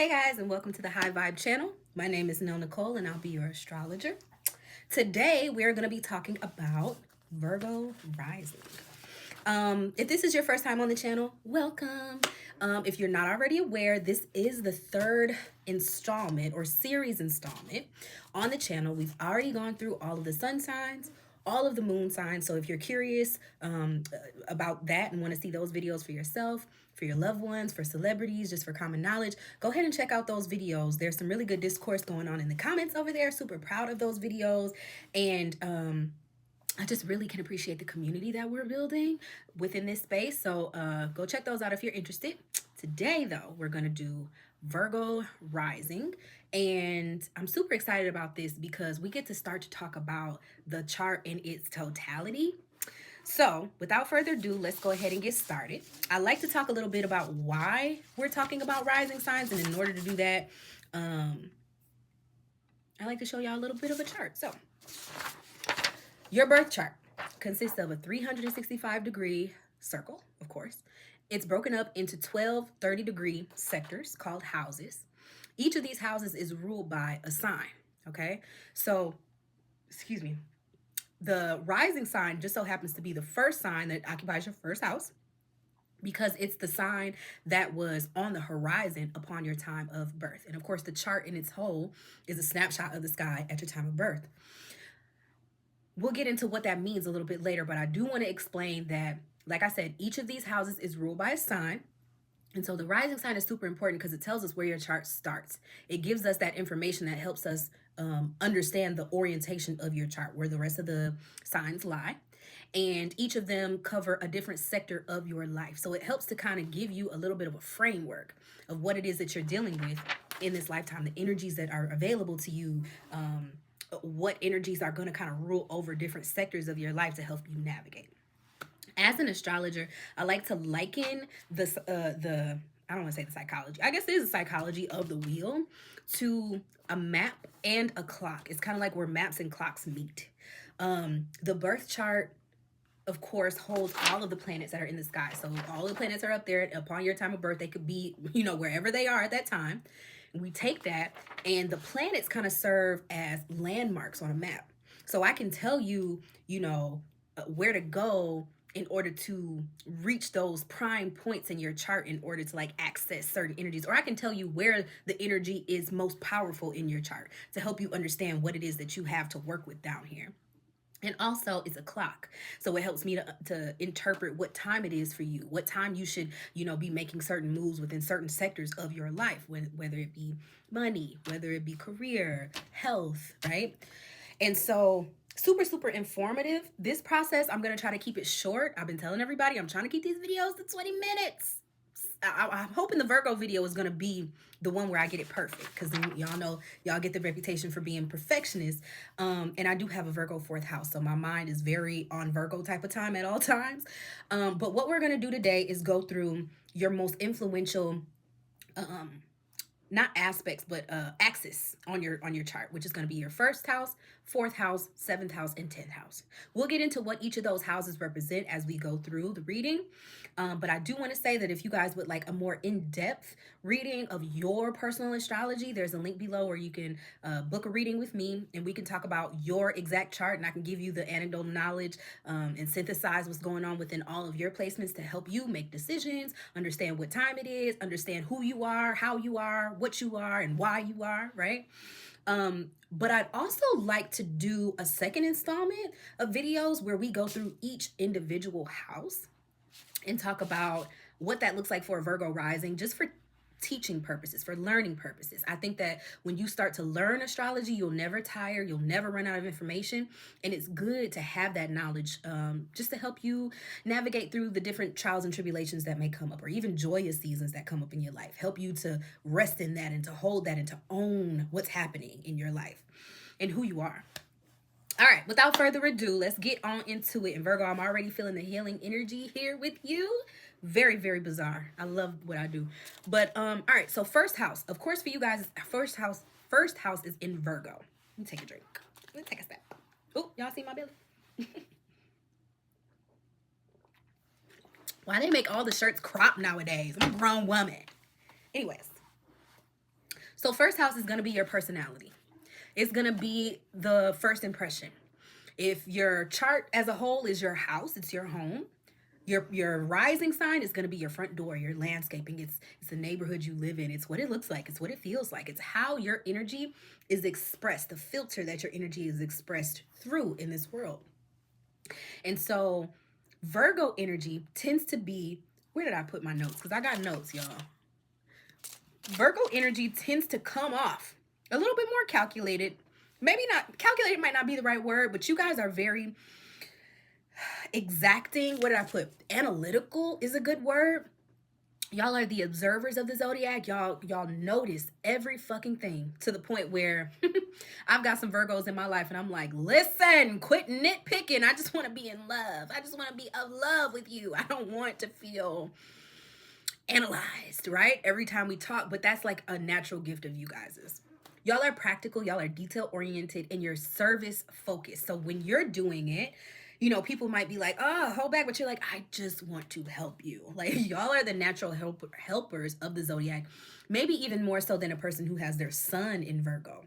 Hey guys, and welcome to the High Vibe channel. My name is Nell Nicole, and I'll be your astrologer. Today, we're going to be talking about Virgo rising. If this is your first time on the channel, welcome. If you're not already aware, this is the third installment or series installment on the channel. We've already gone through all of the sun signs, all of the moon signs. So if you're curious about that and want to see those videos for yourself, for your loved ones, for celebrities, just for common knowledge, go ahead and check out those videos. There's some really good discourse going on in the comments over there. Super proud of those videos. And I just really can appreciate the community that we're building within this space. So go check those out if you're interested. Today, though, we're going to do Virgo rising. And I'm super excited about this because we get to start to talk about the chart in its totality. So without further ado, let's go ahead and get started. I like to talk a little bit about why we're talking about rising signs. And in order to do that, I like to show y'all a little bit of a chart. So your birth chart consists of a 365-degree circle, of course. It's broken up into 12 30-degree sectors called houses. Each of these houses is ruled by a sign, okay? So, excuse me. The rising sign just so happens to be the first sign that occupies your first house because it's the sign that was on the horizon upon your time of birth. And of course, the chart in its whole is a snapshot of the sky at your time of birth. We'll get into what that means a little bit later, but I do want to explain that, like I said, each of these houses is ruled by a sign. And so the rising sign is super important because it tells us where your chart starts. It gives us that information that helps us understand the orientation of your chart, where the rest of the signs lie. And each of them cover a different sector of your life. So it helps to kind of give you a little bit of a framework of what it is that you're dealing with in this lifetime, the energies that are available to you, what energies are going to kind of rule over different sectors of your life to help you navigate. As an astrologer, I like to liken the I don't want to say the psychology. I guess it is the psychology of the wheel to a map and a clock. It's kind of like where maps and clocks meet. The birth chart, of course, holds all of the planets that are in the sky. So all the planets are up there upon your time of birth. They could be, wherever they are at that time. We take that, and the planets kind of serve as landmarks on a map. So I can tell you, where to go in order to reach those prime points in your chart in order to access certain energies. Or I can tell you where the energy is most powerful in your chart to help you understand what it is that you have to work with down here. And also, it's a clock. So it helps me to interpret what time it is for you, what time you should, be making certain moves within certain sectors of your life, whether it be money, whether it be career, health, right? And so super, super informative. This process, I'm going to try to keep it short. I've been telling everybody I'm trying to keep these videos to 20 minutes. I'm hoping the Virgo video is going to be the one where I get it perfect, because y'all know y'all get the reputation for being perfectionists. And I do have a Virgo 4th house, so my mind is very on Virgo type of time at all times. But what we're going to do today is go through your most influential not aspects, but axis on your chart, which is going to be your 1st house, 4th house, 7th house, and 10th house. We'll get into what each of those houses represent as we go through the reading. But I do want to say that if you guys would like a more in-depth reading of your personal astrology, there's a link below where you can book a reading with me, and we can talk about your exact chart, and I can give you the anecdotal knowledge and synthesize what's going on within all of your placements to help you make decisions, understand what time it is, understand who you are, how you are, what you are, and why you are, right? But I'd also like to do a second installment of videos where we go through each individual house and talk about what that looks like for a Virgo rising, just for teaching purposes, for learning purposes. I think that when you start to learn astrology, you'll never tire, you'll never run out of information, and it's good to have that knowledge just to help you navigate through the different trials and tribulations that may come up, or even joyous seasons that come up in your life. Help you to rest in that and to hold that and to own what's happening in your life and who you are. All right, without further ado, let's get on into it. And Virgo, I'm already feeling the healing energy here with you. Very, very bizarre. I love what I do. But all right, so 1st house. Of course, for you guys, first house is in Virgo. Let me take a drink. Let me take a step. Oh, y'all see my belly? Why they make all the shirts crop nowadays? I'm a grown woman. Anyways, So first house is going to be your personality. It's going to be the first impression. If your chart as a whole is your house, it's your home. Your rising sign is going to be your front door, your landscaping. It's the neighborhood you live in. It's what it looks like. It's what it feels like. It's how your energy is expressed, the filter that your energy is expressed through in this world. And so Virgo energy tends to be, where did I put my notes? Because I got notes, y'all. Virgo energy tends to come off a little bit more calculated. Maybe not, calculated might not be the right word, but you guys are very exacting. What did I put? Analytical is a good word. Y'all are the observers of the zodiac. Y'all notice every fucking thing to the point where I've got some Virgos in my life and I'm like, listen, quit nitpicking. I just want to be in love. I just want to be of love with you. I don't want to feel analyzed, right? Every time we talk, but that's like a natural gift of you guys's. Y'all are practical, y'all are detail oriented, and you're service focused. So when you're doing it, you know, people might be like, oh, hold back, but you're like, I just want to help you. Like, y'all are the natural helpers of the zodiac, maybe even more so than a person who has their sun in Virgo.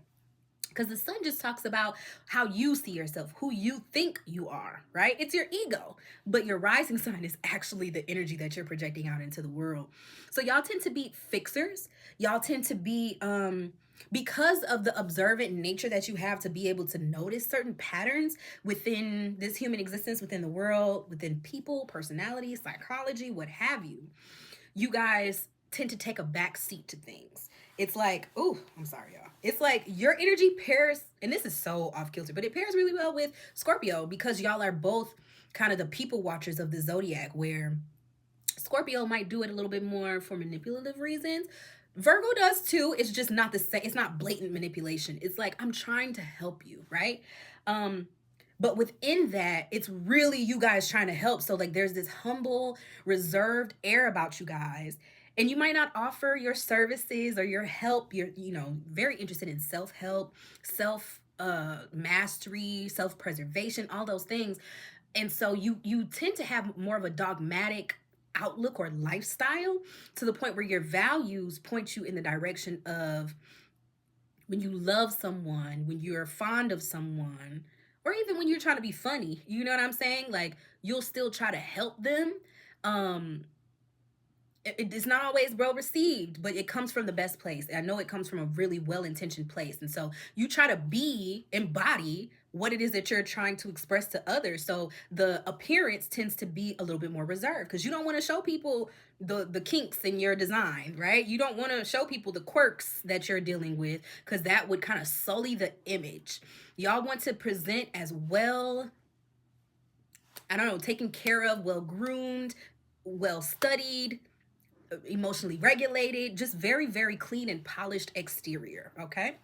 Because the sun just talks about how you see yourself, who you think you are, right? It's your ego. But your rising sign is actually the energy that you're projecting out into the world. So y'all tend to be fixers. Y'all tend to be, because of the observant nature that you have to be able to notice certain patterns within this human existence, within the world, within people, personality, psychology, what have you, you guys tend to take a back seat to things. It's like, oh, I'm sorry, y'all. It's like your energy pairs, and this is so off kilter, but it pairs really well with Scorpio because y'all are both kind of the people watchers of the zodiac, where Scorpio might do it a little bit more for manipulative reasons. Virgo does too. It's just not the same. It's not blatant manipulation. It's like, I'm trying to help you, right? But within that, it's really you guys trying to help. So like there's this humble, reserved air about you guys. And you might not offer your services or your help. You're, you know, very interested in self-help, mastery, self-preservation, all those things. And so you tend to have more of a dogmatic outlook or lifestyle to the point where your values point you in the direction of when you love someone, when you're fond of someone, or even when you're trying to be funny, you know what I'm saying? Like you'll still try to help them. It's not always well received, but it comes from the best place. I know it comes from a really well-intentioned place. And so you try to embody what it is that you're trying to express to others. So the appearance tends to be a little bit more reserved because you don't want to show people the kinks in your design, right? You don't want to show people the quirks that you're dealing with because that would kind of sully the image. Y'all want to present as well, I don't know, taken care of, well-groomed, well-studied, emotionally regulated, just very, very clean and polished exterior, okay?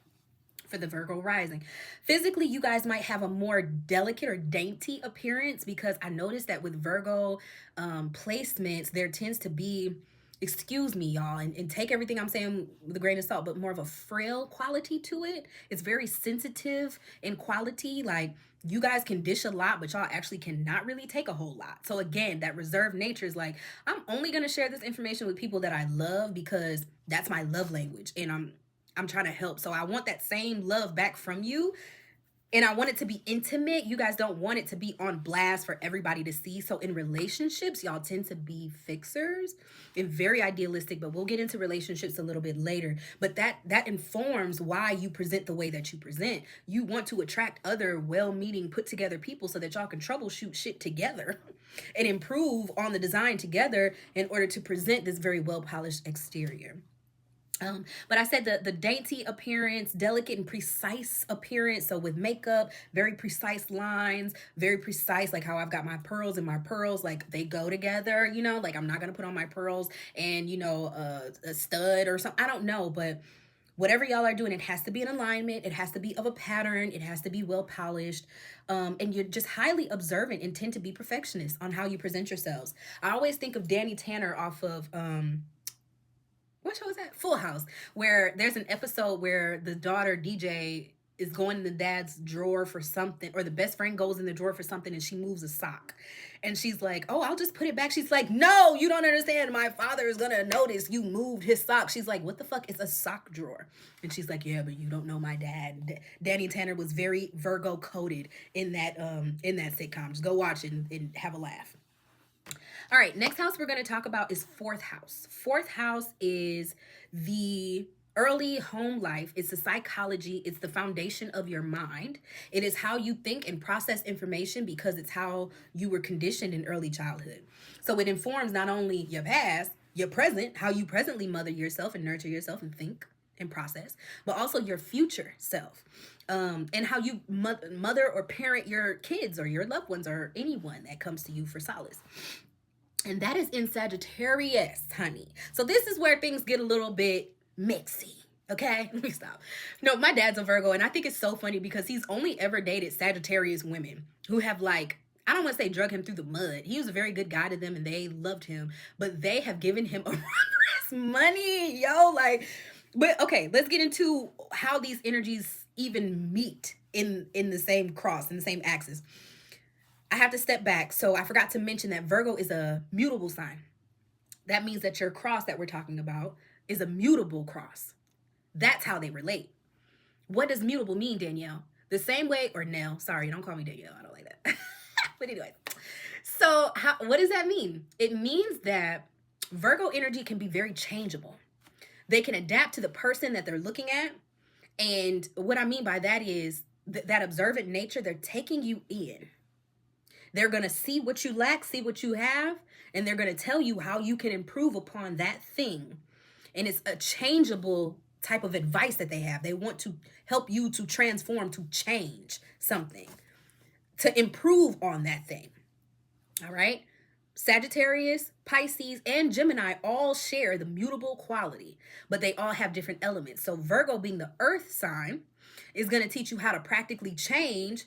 For the Virgo rising. Physically, you guys might have a more delicate or dainty appearance because I noticed that with Virgo placements, there tends to be, excuse me, y'all, and take everything I'm saying with a grain of salt, but more of a frail quality to it. It's very sensitive in quality. Like you guys can dish a lot, but y'all actually cannot really take a whole lot. So again, that reserved nature is like, I'm only going to share this information with people that I love because that's my love language. And I'm trying to help. So I want that same love back from you. And I want it to be intimate. You guys don't want it to be on blast for everybody to see. So in relationships, y'all tend to be fixers and very idealistic, but we'll get into relationships a little bit later. But that informs why you present the way that you present. You want to attract other well-meaning, put-together people so that y'all can troubleshoot shit together and improve on the design together in order to present this very well-polished exterior. But I said the dainty appearance, delicate and precise appearance. So with makeup, very precise lines, very precise, like how I've got my pearls and my pearls, like they go together, you know, like I'm not going to put on my pearls and, you know, a stud or something. I don't know, but whatever y'all are doing, it has to be in alignment. It has to be of a pattern. It has to be well polished. And you're just highly observant and tend to be perfectionists on how you present yourselves. I always think of Danny Tanner off of, what show is that? Full House, where there's an episode where the daughter DJ is going in the dad's drawer for something, or the best friend goes in the drawer for something and she moves a sock. And she's like, oh, I'll just put it back. She's like, no, you don't understand. My father is going to notice you moved his sock. She's like, what the fuck? It's a sock drawer. And she's like, yeah, but you don't know my dad. Danny Tanner was very Virgo coded in that sitcom. Just go watch it and have a laugh. All right, next house we're going to talk about is fourth house. Fourth house is the early home life. It's the psychology. It's the foundation of your mind. It is how you think and process information because it's how you were conditioned in early childhood. So it informs not only your past, your present, how you presently mother yourself and nurture yourself and think and process, but also your future self. And how you mother or parent your kids or your loved ones or anyone that comes to you for solace. And that is in Sagittarius, honey. So this is where things get a little bit mixy. Okay, let me stop. No, my dad's a Virgo, and I think it's so funny because he's only ever dated Sagittarius women who have, like, I don't want to say drug him through the mud. He was a very good guy to them and they loved him, but they have given him a run for his money, yo. Like, but okay, let's get into how these energies even meet in the same cross, in the same axis. I have to step back. So I forgot to mention that Virgo is a mutable sign. That means that your cross that we're talking about is a mutable cross. That's how they relate. What does mutable mean, Danielle? The same way, or Nell, sorry, don't call me Danielle. I don't like that. But anyway, so what does that mean? It means that Virgo energy can be very changeable. They can adapt to the person that they're looking at. And what I mean by that is that observant nature, they're taking you in. They're going to see what you lack, see what you have, and they're going to tell you how you can improve upon that thing. And it's a changeable type of advice that they have. They want to help you to transform, to change something, to improve on that thing. All right? Sagittarius, Pisces, and Gemini all share the mutable quality, but they all have different elements. So Virgo, being the earth sign, is going to teach you how to practically change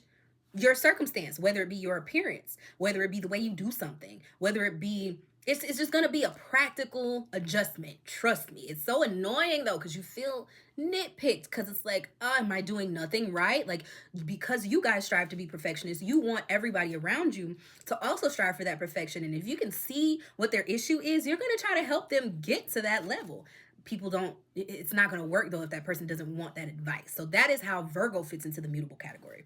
your circumstance, whether it be your appearance, whether it be the way you do something, whether it be, it's just going to be a practical adjustment. Trust me. It's so annoying though, because you feel nitpicked because it's like, oh, am I doing nothing right? Like, because you guys strive to be perfectionists, you want everybody around you to also strive for that perfection. And if you can see what their issue is, you're going to try to help them get to that level. People don't, it's not going to work though if that person doesn't want that advice. So that is how Virgo fits into the mutable category.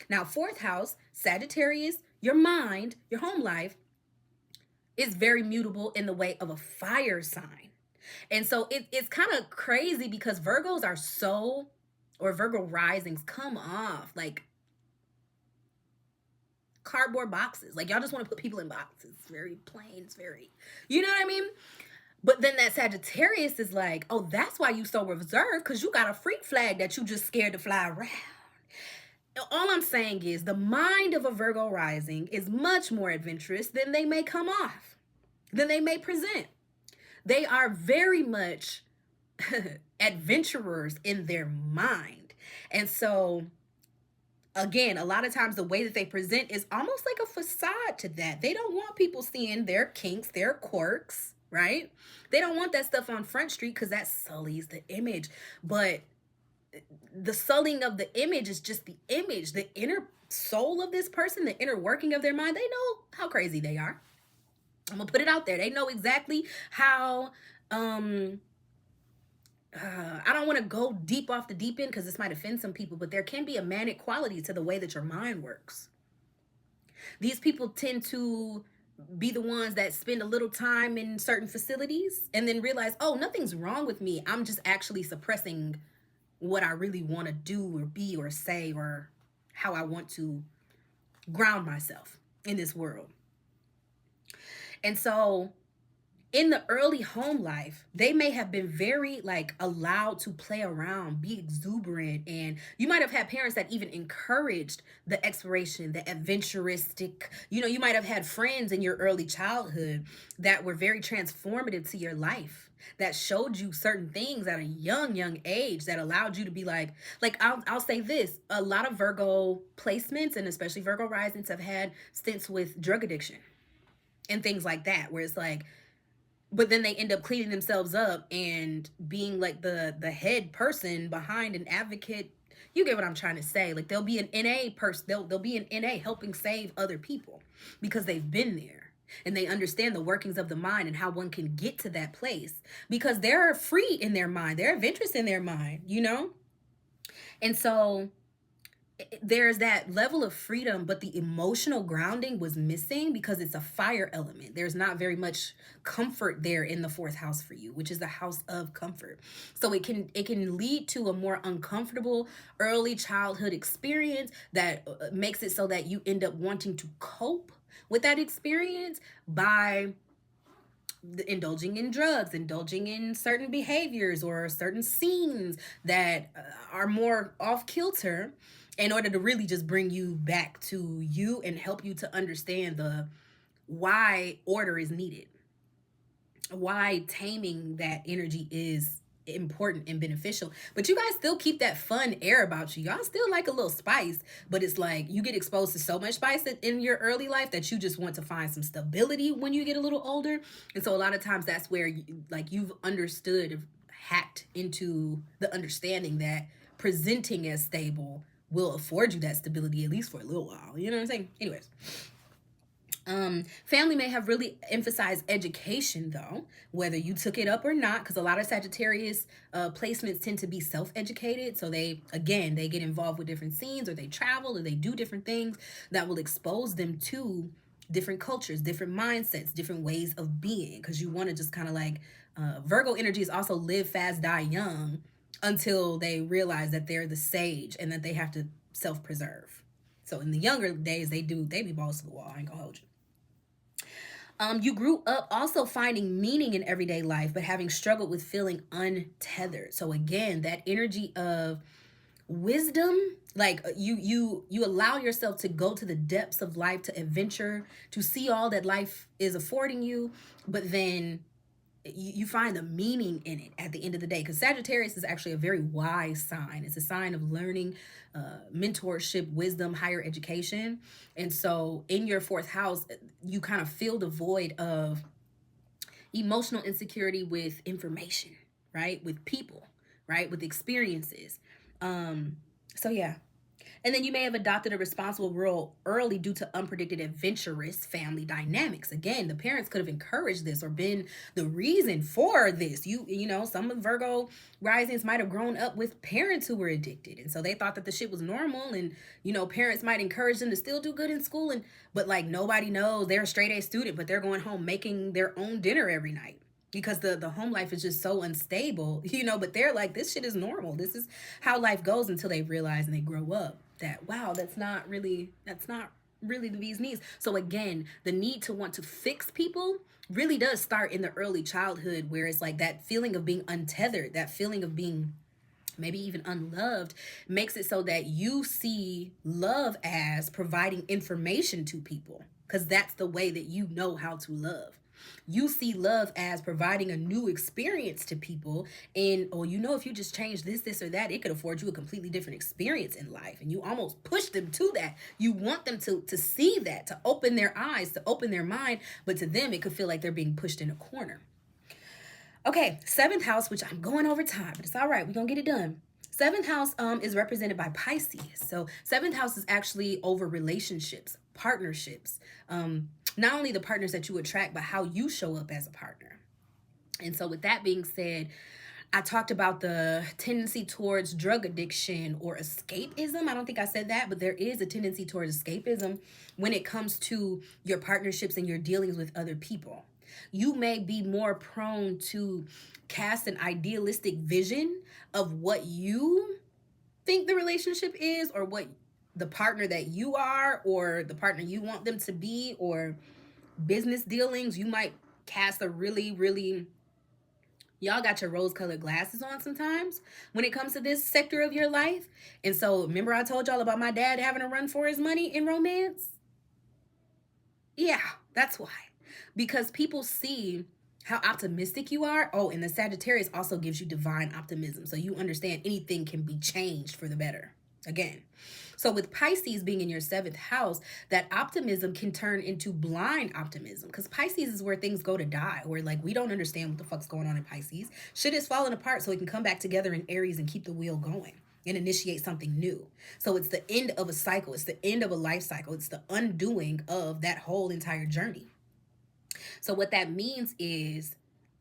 Now, fourth house, Sagittarius, your mind, your home life, is very mutable in the way of a fire sign. And so it's kind of crazy because Virgos are so, or Virgo risings come off like cardboard boxes. Like, y'all just want to put people in boxes. It's very plain. It's very, you know what I mean? But then that Sagittarius is like, oh, that's why you so reserved, because you got a freak flag that you just scared to fly around. All I'm saying is the mind of a Virgo rising is much more adventurous than they may come off, than they may present. They are very much adventurers in their mind. And so, again, a lot of times the way that they present is almost like a facade to that. They don't want people seeing their kinks, their quirks, right? They don't want that stuff on Front Street because that sullies the image. But the sullying of the image is just the image, the inner soul of this person, the inner working of their mind. They know how crazy they are. I'm gonna put it out there. They know exactly how, I don't want to go deep off the deep end because this might offend some people, but there can be a manic quality to the way that your mind works. These people tend to be the ones that spend a little time in certain facilities and then realize, oh, nothing's wrong with me. I'm just actually suppressing what I really want to do or be or say or how I want to ground myself in this world. And so in the early home life, they may have been very like allowed to play around, be exuberant. And you might have had parents that even encouraged the exploration, the adventuristic, you might have had friends in your early childhood that were very transformative to your life, that showed you certain things at a young age that allowed you to be like I'll say this, a lot of Virgo placements and especially Virgo risings have had stints with drug addiction and things like that, where it's like, but then they end up cleaning themselves up and being like the head person behind an advocate you get what I'm trying to say. Like they'll be an NA person, they'll be an NA helping save other people because they've been there and they understand the workings of the mind and how one can get to that place because they're free in their mind, they're adventurous in their mind, you know? And so there's that level of freedom, but the emotional grounding was missing because it's a fire element. There's not very much comfort there in the fourth house for you, which is the house of comfort. So it can lead to a more uncomfortable early childhood experience that makes it so that you end up wanting to cope with that experience by indulging in drugs, indulging in certain behaviors or certain scenes that are more off kilter in order to really just bring you back to you and help you to understand the why order is needed, why taming that energy is important and beneficial. But you guys still keep that fun air about you. Y'all still like a little spice, but it's like you get exposed to so much spice in your early life that you just want to find some stability when you get a little older. And so a lot of times that's where you've understood, hacked into the understanding that presenting as stable will afford you that stability at least for a little while. You know what I'm saying? Anyways. Family may have really emphasized education though, whether you took it up or not, because a lot of Sagittarius placements tend to be self-educated. So they get involved with different scenes, or they travel, or they do different things that will expose them to different cultures, different mindsets, different ways of being. Because you want to just kind of like, Virgo energy is also live fast, die young until they realize that they're the sage and that they have to self-preserve. So in the younger days, they be balls to the wall. I ain't gonna hold you. You grew up also finding meaning in everyday life, but having struggled with feeling untethered. So again, that energy of wisdom, like you allow yourself to go to the depths of life, to adventure, to see all that life is affording you, but then you find the meaning in it at the end of the day, because Sagittarius is actually a very wise sign. It's a sign of learning, mentorship, wisdom, higher education. And so in your fourth house, you kind of fill the void of emotional insecurity with information, right? With people, right? With experiences. So yeah. And then you may have adopted a responsible role early due to unpredicted adventurous family dynamics. Again, the parents could have encouraged this or been the reason for this. You know, some of Virgo risings might have grown up with parents who were addicted. And so they thought that the shit was normal, and, you know, parents might encourage them to still do good in school. But like nobody knows they're a straight A student, but they're going home making their own dinner every night because the home life is just so unstable, you know, but they're like, this shit is normal. This is how life goes until they realize and they grow up that, wow, that's not really the bee's knees. So again, the need to want to fix people really does start in the early childhood, where it's like that feeling of being untethered, that feeling of being maybe even unloved, makes it so that you see love as providing information to people, because that's the way that you know how to love. You see love as providing a new experience to people, and if you just change this or that, it could afford you a completely different experience in life. And you almost push them to that. You want them to see that, to open their eyes, to open their mind, but to them it could feel like they're being pushed in a corner. Okay, seventh house, which I'm going over time, but it's all right, we're gonna get it done. Seventh house is represented by Pisces. So seventh house is actually over relationships, partnerships, not only the partners that you attract, but how you show up as a partner. And so with that being said, I talked about the tendency towards drug addiction or escapism. I don't think I said that, but there is a tendency towards escapism when it comes to your partnerships and your dealings with other people. You may be more prone to cast an idealistic vision of what you think the relationship is, or what the partner that you are, or the partner you want them to be, or business dealings. You might cast a really, y'all got your rose-colored glasses on sometimes when it comes to this sector of your life. And so remember I told y'all about my dad having to run for his money in romance? Yeah, that's why. Because people see how optimistic you are. Oh, and the Sagittarius also gives you divine optimism. So you understand anything can be changed for the better. Again. So with Pisces being in your seventh house, that optimism can turn into blind optimism, because Pisces is where things go to die, where like we don't understand what the fuck's going on in Pisces. Shit is falling apart so it can come back together in Aries and keep the wheel going. and initiate something new. So it's the end of a cycle. It's the end of a life cycle. It's the undoing of that whole entire journey. So what that means is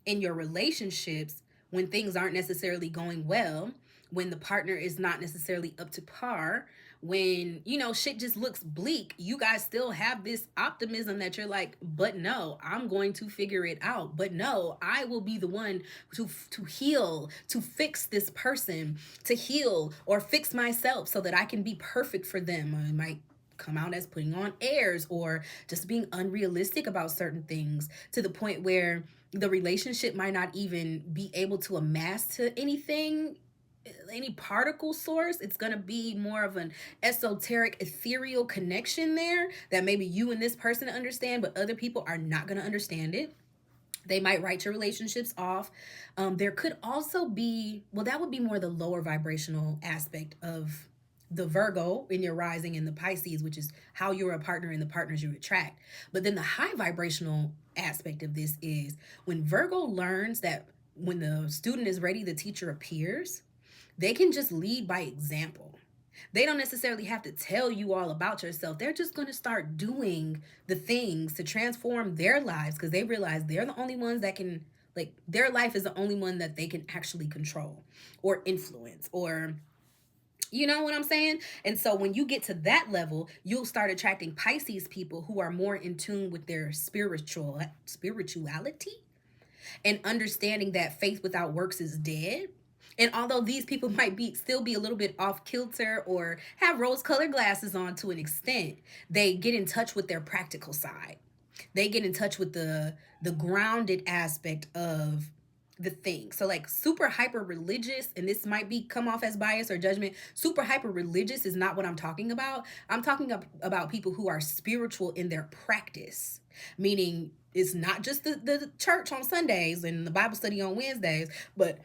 in your relationships, when things aren't necessarily going well, when the partner is not necessarily up to par, when shit just looks bleak, you guys still have this optimism that you're like, but no, I'm going to figure it out. But no, I will be the one to heal, to fix this person, to heal or fix myself so that I can be perfect for them. It might come out as putting on airs or just being unrealistic about certain things to the point where the relationship might not even be able to amass to anything, any particle source. It's going to be more of an esoteric, ethereal connection there that maybe you and this person understand, but other people are not going to understand it. They might write your relationships off. There could also be, well, that would be more the lower vibrational aspect of the Virgo in your rising and the Pisces, which is how you're a partner and the partners you attract. But then the high vibrational aspect of this is when Virgo learns that when the student is ready, the teacher appears. They can just lead by example. They don't necessarily have to tell you all about yourself. They're just going to start doing the things to transform their lives because they realize they're the only ones that can, like, their life is the only one that they can actually control or influence, or you know what I'm saying? And so when you get to that level, you'll start attracting Pisces people who are more in tune with their spirituality and understanding that faith without works is dead. And although these people might still be a little bit off kilter or have rose-colored glasses on to an extent, they get in touch with their practical side. They get in touch with the grounded aspect of the thing. So like super hyper religious, and this might be come off as bias or judgment. Super hyper religious is not what I'm talking about. I'm talking about people who are spiritual in their practice, meaning it's not just the church on Sundays and the Bible study on Wednesdays, but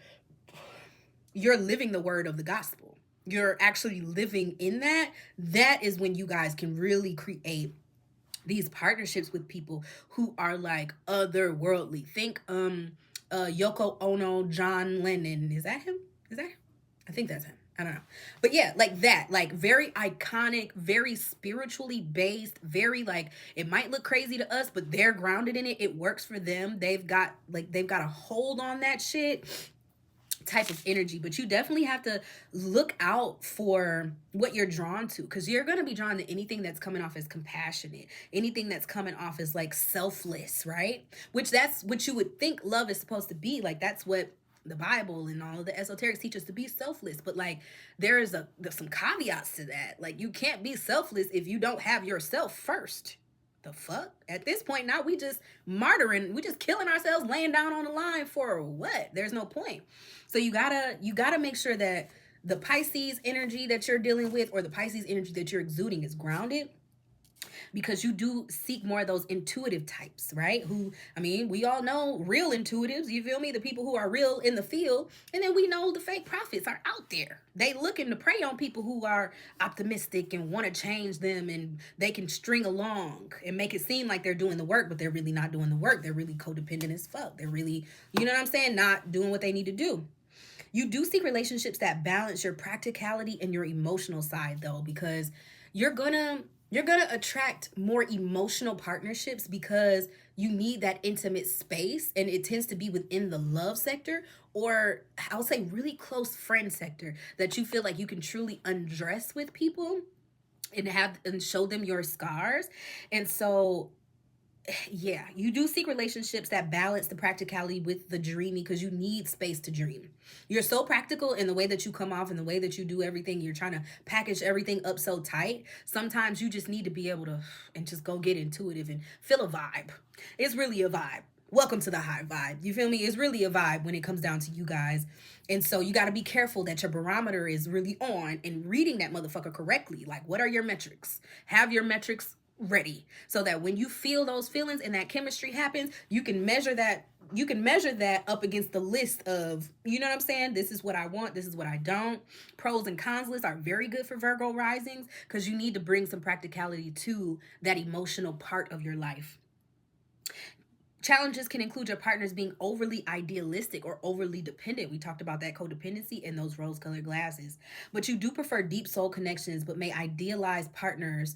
you're living the word of the gospel. You're actually living in that. That is when you guys can really create these partnerships with people who are like otherworldly. Think Yoko Ono, John Lennon. Is that him? I think that's him. I don't know. But yeah, like that. Like very iconic, very spiritually based, very like, it might look crazy to us, but they're grounded in it. It works for them. They've got a hold on that shit type of energy. But you definitely have to look out for what you're drawn to, because you're going to be drawn to anything that's coming off as compassionate, anything that's coming off as like selfless, right? Which that's what you would think love is supposed to be. Like that's what the Bible and all of the esoterics teach us, to be selfless. But like there's some caveats to that. Like you can't be selfless if you don't have yourself first. The fuck? At this point now, we just martyring, we just killing ourselves, laying down on the line for what? There's no point. So you gotta make sure that the Pisces energy that you're dealing with, or the Pisces energy that you're exuding, is grounded, because you do seek more of those intuitive types, right? Who, I mean, we all know real intuitives, you feel me? The people who are real in the field. And then we know the fake prophets are out there. They looking to prey on people who are optimistic and want to change them, and they can string along and make it seem like they're doing the work, but they're really not doing the work. They're really codependent as fuck. They're really, you know what I'm saying, not doing what they need to do. You do seek relationships that balance your practicality and your emotional side, though, because you're gonna attract more emotional partnerships because you need that intimate space, and it tends to be within the love sector, or I'll say really close friend sector, that you feel like you can truly undress with people and show them your scars. And so yeah, you do seek relationships that balance the practicality with the dreamy, because you need space to dream. You're so practical in the way that you come off and the way that you do everything. You're trying to package everything up so tight. Sometimes you just need to be able to and just go get intuitive and feel a vibe. It's really a vibe. Welcome to the high vibe. You feel me? It's really a vibe when it comes down to you guys. And so you got to be careful that your barometer is really on and reading that motherfucker correctly. Like, what are your metrics? Have your metrics ready, so that when you feel those feelings and that chemistry happens, you can measure that up against the list of, you know what I'm saying, this is what I want, this is what I don't. Pros and cons lists are very good for Virgo risings, because you need to bring some practicality to that emotional part of your life. Challenges can include your partners being overly idealistic or overly dependent. We talked about that codependency and those rose colored glasses. But you do prefer deep soul connections, but may idealize partners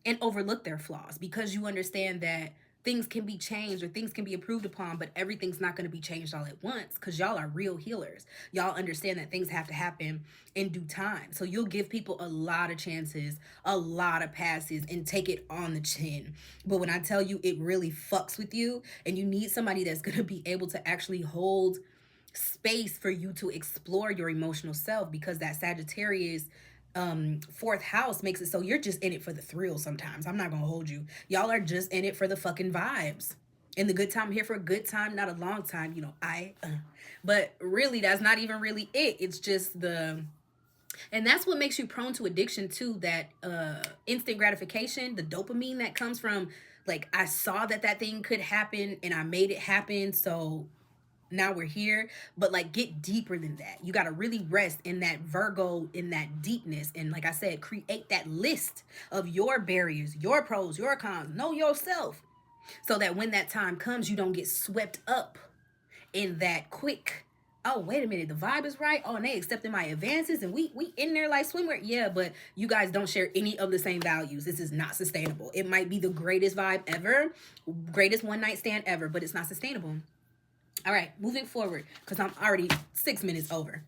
and overlook their flaws because you understand that things can be changed or things can be improved upon, but everything's not going to be changed all at once because y'all are real healers. Y'all understand that things have to happen in due time. So you'll give people a lot of chances, a lot of passes, and take it on the chin. But when I tell you it really fucks with you, and you need somebody that's going to be able to actually hold space for you to explore your emotional self, because that Sagittarius fourth house makes it so you're just in it for the thrill sometimes. I'm not gonna hold you. Y'all are just in it for the fucking vibes. In the good time, I'm here for a good time, not a long time, but really that's not even really it. It's just and that's what makes you prone to addiction too, that instant gratification, the dopamine that comes from, like, I saw that thing could happen and I made it happen, so now we're here. But like, get deeper than that. You got to really rest in that Virgo, in that deepness, and like I said, create that list of your barriers, your pros, your cons. Know yourself, so that when that time comes, you don't get swept up in that quick, oh wait a minute, the vibe is right, oh, and they accepting my advances, and we in there like swimwear. Yeah, but you guys don't share any of the same values. This is not sustainable. It might be the greatest vibe ever, greatest one night stand ever, but it's not sustainable. All right, moving forward, because I'm already 6 minutes over.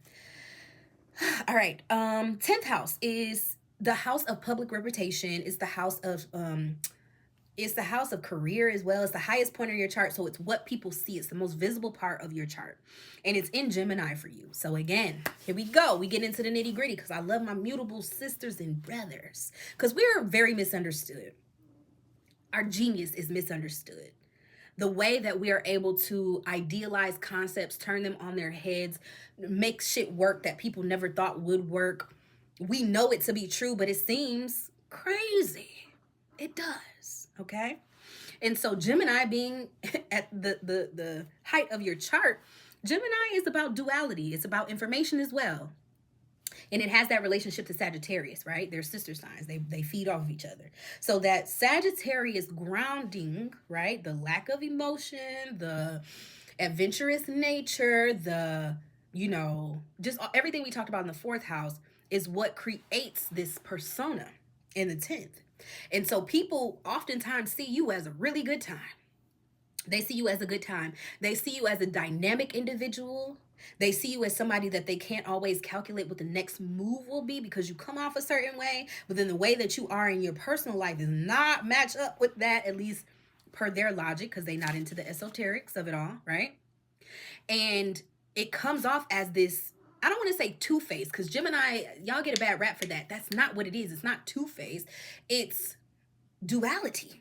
All right, 10th house is the house of public reputation. It's the house of career as well. It's the highest point of your chart, so it's what people see. It's the most visible part of your chart, and it's in Gemini for you. So again, here we go. We get into the nitty gritty because I love my mutable sisters and brothers, because we're very misunderstood. Our genius is misunderstood. The way that we are able to idealize concepts, turn them on their heads, make shit work that people never thought would work. We know it to be true, but it seems crazy. It does, okay? And so Gemini being at the height of your chart, Gemini is about duality. It's about information as well. And it has that relationship to Sagittarius, right? They're sister signs. They feed off of each other. So that Sagittarius grounding, right? The lack of emotion, the adventurous nature, the, just everything we talked about in the fourth house is what creates this persona in the 10th. And so people oftentimes see you as a really good time. They see you as a good time. They see you as a dynamic individual. They see you as somebody that they can't always calculate what the next move will be because you come off a certain way, but then the way that you are in your personal life does not match up with that, at least per their logic, because they're not into the esoterics of it all, right? And it comes off as this, I don't want to say two-faced, because Gemini, y'all get a bad rap for that. That's not what it is. It's not two-faced. It's duality.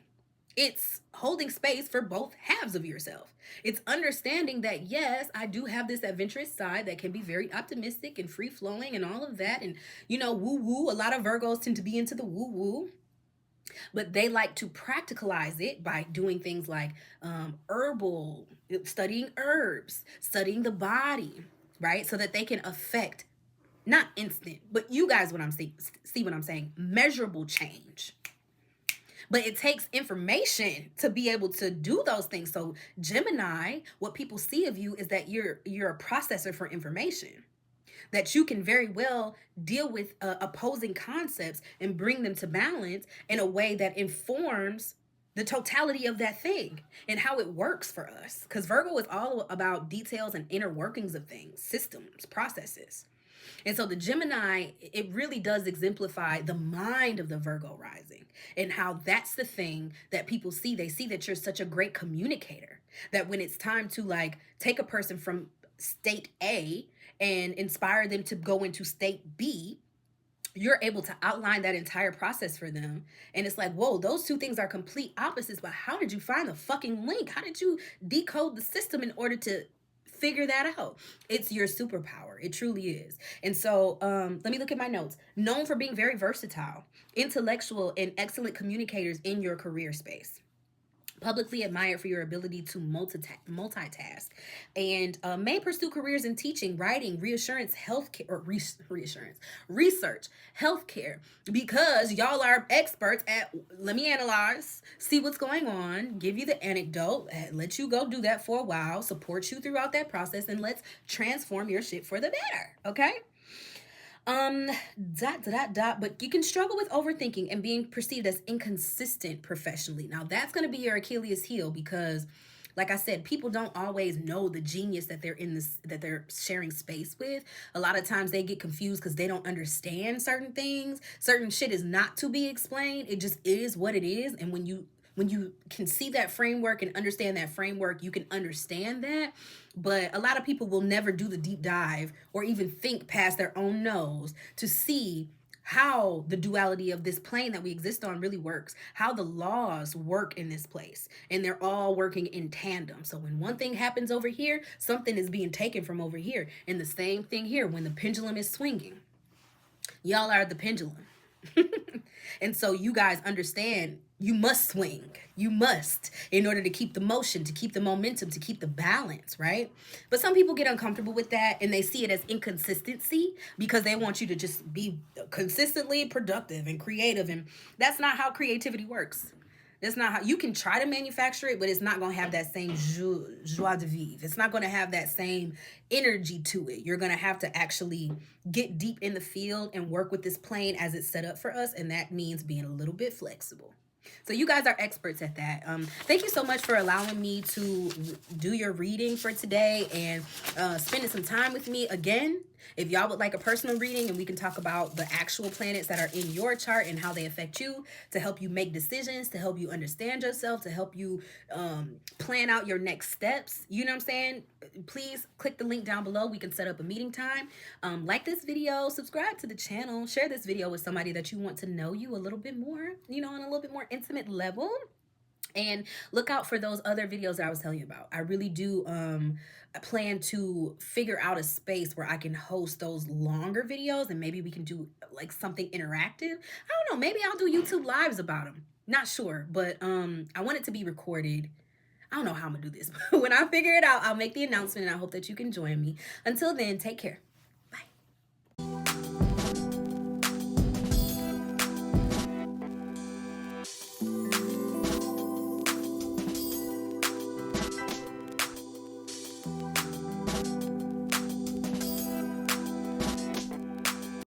It's holding space for both halves of yourself. It's understanding that, yes, I do have this adventurous side that can be very optimistic and free-flowing and all of that. And, woo-woo. A lot of Virgos tend to be into the woo-woo. But they like to practicalize it by doing things like herbal, studying herbs, studying the body, right? So that they can affect, not instant, but you guys see what I'm saying, measurable change. But it takes information to be able to do those things. So Gemini, what people see of you is that you're a processor for information, that you can very well deal with opposing concepts and bring them to balance in a way that informs the totality of that thing and how it works for us. Because Virgo is all about details and inner workings of things, systems, processes. And so the Gemini, it really does exemplify the mind of the Virgo rising and how that's the thing that people see. They see that you're such a great communicator, that when it's time to take a person from state A and inspire them to go into state B, you're able to outline that entire process for them. And it's like, whoa, those two things are complete opposites, but how did you find the fucking link? How did you decode the system in order to figure that out? It's your superpower. It truly is. And so let me look at my notes. Known for being very versatile, intellectual, and excellent communicators in your career space. publicly admired for your ability to multitask, and may pursue careers in teaching, writing, reassurance, healthcare, or reassurance, research, healthcare, because y'all are experts at, let me analyze, see what's going on, give you the anecdote, let you go do that for a while, support you throughout that process, and let's transform your shit for the better, okay? Um, but you can struggle with overthinking and being perceived as inconsistent professionally. Now, that's going to be your Achilles heel because, like I said, people don't always know the genius that that they're sharing space with. A lot of times they get confused because they don't understand certain things. Certain shit is not to be explained. It just is what it is. And when you can see that framework and understand that framework, you can understand that. But a lot of people will never do the deep dive or even think past their own nose to see how the duality of this plane that we exist on really works, how the laws work in this place. And they're all working in tandem. So when one thing happens over here, something is being taken from over here. And the same thing here, when the pendulum is swinging, y'all are the pendulum. And so you guys understand you must swing. You must, in order to keep the motion, to keep the momentum, to keep the balance, right? But some people get uncomfortable with that and they see it as inconsistency because they want you to just be consistently productive and creative. And that's not how creativity works. That's not how you can try to manufacture it, but it's not going to have that same joie de vivre. It's not going to have that same energy to it. You're going to have to actually get deep in the field and work with this plane as it's set up for us. And that means being a little bit flexible. So you guys are experts at that. Thank you so much for allowing me to do your reading for today and spending some time with me again. If y'all would like a personal reading and we can talk about the actual planets that are in your chart and how they affect you to help you make decisions, to help you understand yourself, to help you plan out your next steps, you know what I'm saying? Please click the link down below. We can set up a meeting time. Like this video, subscribe to the channel, share this video with somebody that you want to know you a little bit more, you know, on a little bit more intimate level. And look out for those other videos that I was telling you about. I really do plan to figure out a space where I can host those longer videos and maybe we can do like something interactive. I don't know, maybe I'll do YouTube lives about them. Not sure, but I want it to be recorded. I don't know how I'm gonna do this, but when I figure it out, I'll make the announcement and I hope that you can join me. Until then, take care.